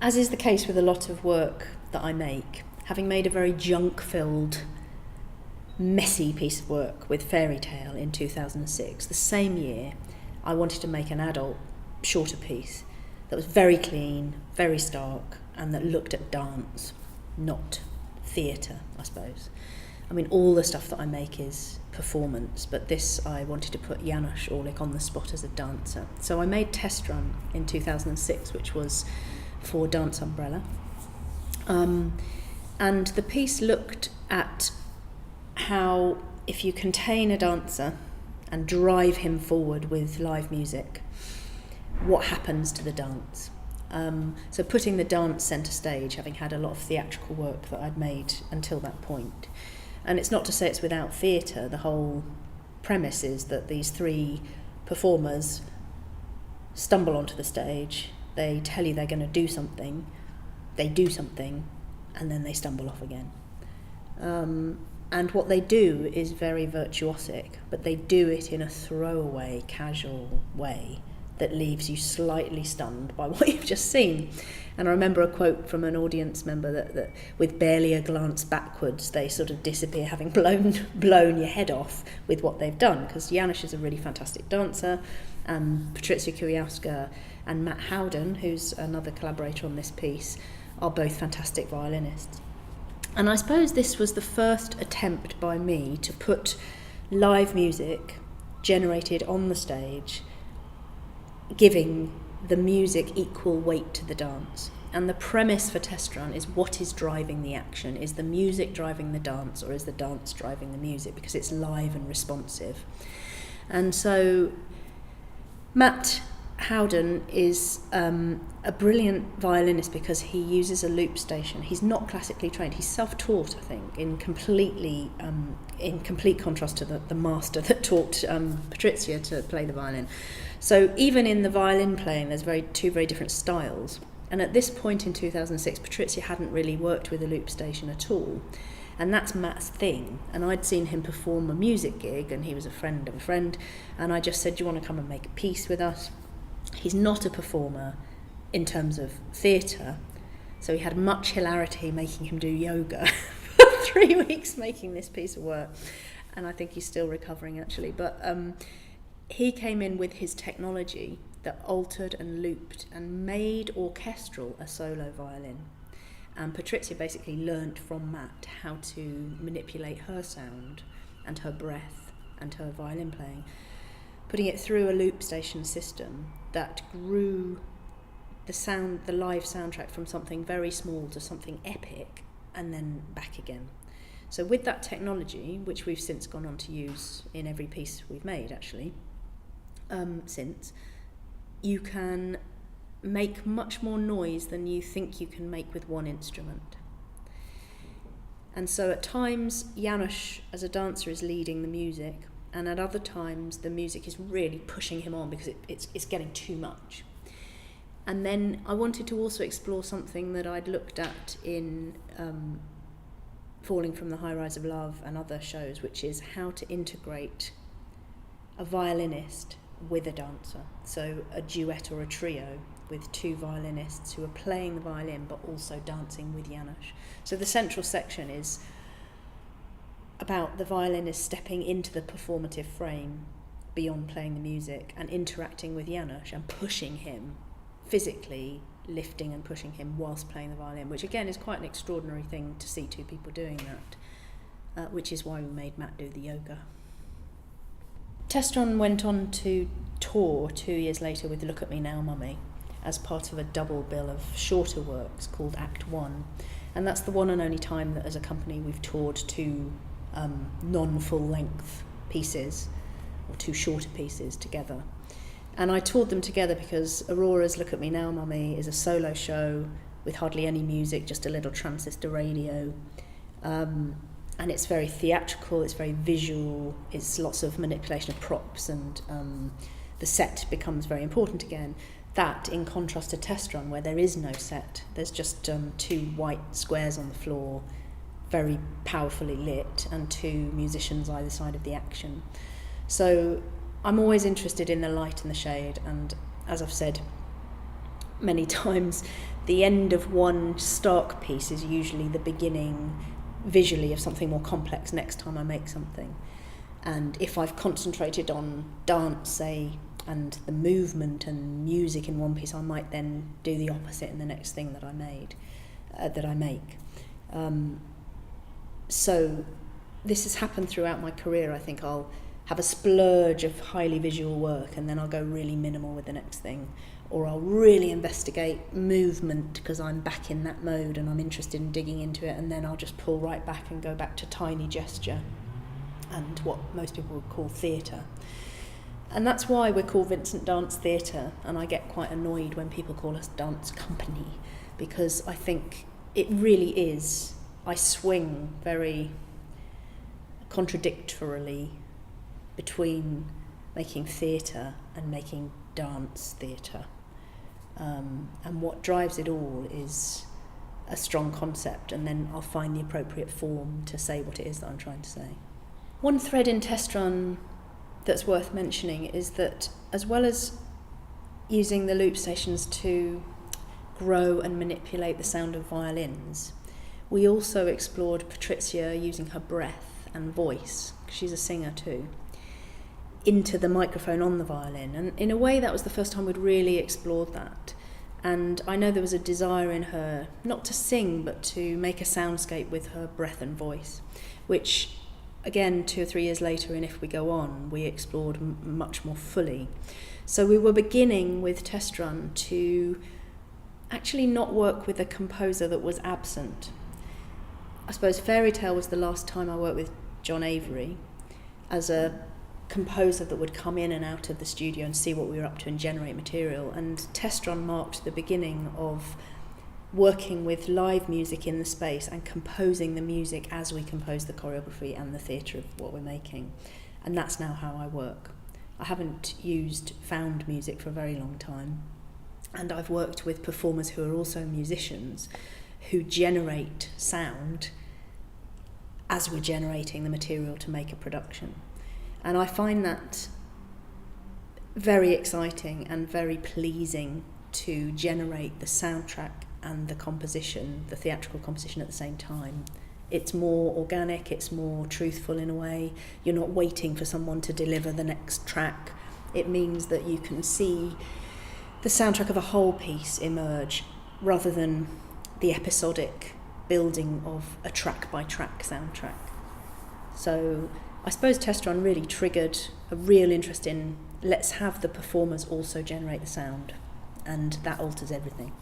as is the case with a lot of work that I make, having made a very junk-filled, messy piece of work with Fairy Tale in 2006, the same year I wanted to make an adult, shorter piece that was very clean, very stark, and that looked at dance, not theatre, I suppose. I mean, all the stuff that I make is performance, but this, I wanted to put Janusz Orlik on the spot as a dancer. So I made Test Run in 2006, which was for Dance Umbrella. And the piece looked at how, if you contain a dancer and drive him forward with live music, what happens to the dance. So putting the dance centre stage, having had a lot of theatrical work that I'd made until that point. And it's not to say it's without theatre. The whole premise is that these three performers stumble onto the stage, they tell you they're going to do something, they do something, and then they stumble off again. And what they do is very virtuosic, but they do it in a throwaway, casual way that leaves you slightly stunned by what you've just seen. And I remember a quote from an audience member that with barely a glance backwards, they sort of disappear, having blown your head off with what they've done, because Janusz is a really fantastic dancer, and Patrycja Kujawska and Matt Howden, who's another collaborator on this piece, are both fantastic violinists. And I suppose this was the first attempt by me to put live music generated on the stage, giving the music equal weight to the dance. And the premise for Test Run is, what is driving the action? Is the music driving the dance, or is the dance driving the music? Because it's live and responsive. And so Matt Howden is a brilliant violinist because he uses a loop station. He's not classically trained. He's self-taught, I think, in complete contrast to the master that taught Patrycja to play the violin. So even in the violin playing, there's two very different styles. And at this point in 2006, Patrycja hadn't really worked with a loop station at all. And that's Matt's thing. And I'd seen him perform a music gig, and he was a friend of a friend. And I just said, do you want to come and make a piece with us? He's not a performer in terms of theatre, so he had much hilarity making him do yoga for 3 weeks making this piece of work. And I think he's still recovering, actually. But he came in with his technology that altered and looped and made orchestral a solo violin. And Patrycja basically learnt from Matt how to manipulate her sound and her breath and her violin playing, putting it through a loop station system that grew the live soundtrack from something very small to something epic, and then back again. So with that technology, which we've since gone on to use in every piece we've made, actually, since, you can make much more noise than you think you can make with one instrument. And so at times, Janusz, as a dancer, is leading the music, and at other times the music is really pushing him on because it's getting too much. And then I wanted to also explore something that I'd looked at in Falling from the High Rise of Love and other shows, which is how to integrate a violinist with a dancer. So a duet or a trio with two violinists who are playing the violin but also dancing with Janusz. So the central section is about the violinist stepping into the performative frame beyond playing the music and interacting with Janusz and pushing him, physically lifting and pushing him whilst playing the violin, which again is quite an extraordinary thing to see two people doing that, which is why we made Matt do the yoga. Test Run went on to tour 2 years later with Look at Me Now, Mummy, as part of a double bill of shorter works called Act One. And that's the one and only time that as a company we've toured two non-full length pieces, or two shorter pieces together. And I toured them together because Aurora's Look at Me Now, Mummy is a solo show with hardly any music, just a little transistor radio. And it's very theatrical, it's very visual, it's lots of manipulation of props, and the set becomes very important again. That, in contrast to Test Run, where there is no set, there's just two white squares on the floor, very powerfully lit, and two musicians either side of the action. So I'm always interested in the light and the shade, and as I've said, many times the end of one stark piece is usually the beginning visually of something more complex next time I make something. And if I've concentrated on dance, say, and the movement and music in one piece, I might then do the opposite in the next thing that I make. So this has happened throughout my career. I think I'll have a splurge of highly visual work and then I'll go really minimal with the next thing, or I'll really investigate movement because I'm back in that mode and I'm interested in digging into it, and then I'll just pull right back and go back to tiny gesture and what most people would call theatre. And that's why we're called Vincent Dance Theatre, and I get quite annoyed when people call us dance company, because I think it really is. I swing very contradictorily between making theatre and making dance theatre. And what drives it all is a strong concept, and then I'll find the appropriate form to say what it is that I'm trying to say. One thread in Test Run that's worth mentioning is that, as well as using the loop stations to grow and manipulate the sound of violins, we also explored Patrycja using her breath and voice, because she's a singer too, into the microphone on the violin. And in a way that was the first time we'd really explored that. And I know there was a desire in her not to sing but to make a soundscape with her breath and voice, which again 2 or 3 years later in If We Go On we explored much more fully. So we were beginning with Test Run to actually not work with a composer that was absent. I suppose Fairy Tale was the last time I worked with John Avery as a composer that would come in and out of the studio and see what we were up to and generate material. And Test Run marked the beginning of working with live music in the space and composing the music as we compose the choreography and the theatre of what we're making. And that's now how I work. I haven't used found music for a very long time, and I've worked with performers who are also musicians who generate sound as we're generating the material to make a production. And I find that very exciting and very pleasing to generate the soundtrack and the composition, the theatrical composition at the same time. It's more organic, it's more truthful in a way. You're not waiting for someone to deliver the next track. It means that you can see the soundtrack of a whole piece emerge rather than the episodic building of a track-by-track soundtrack. So I suppose Test Run really triggered a real interest in let's have the performers also generate the sound, and that alters everything.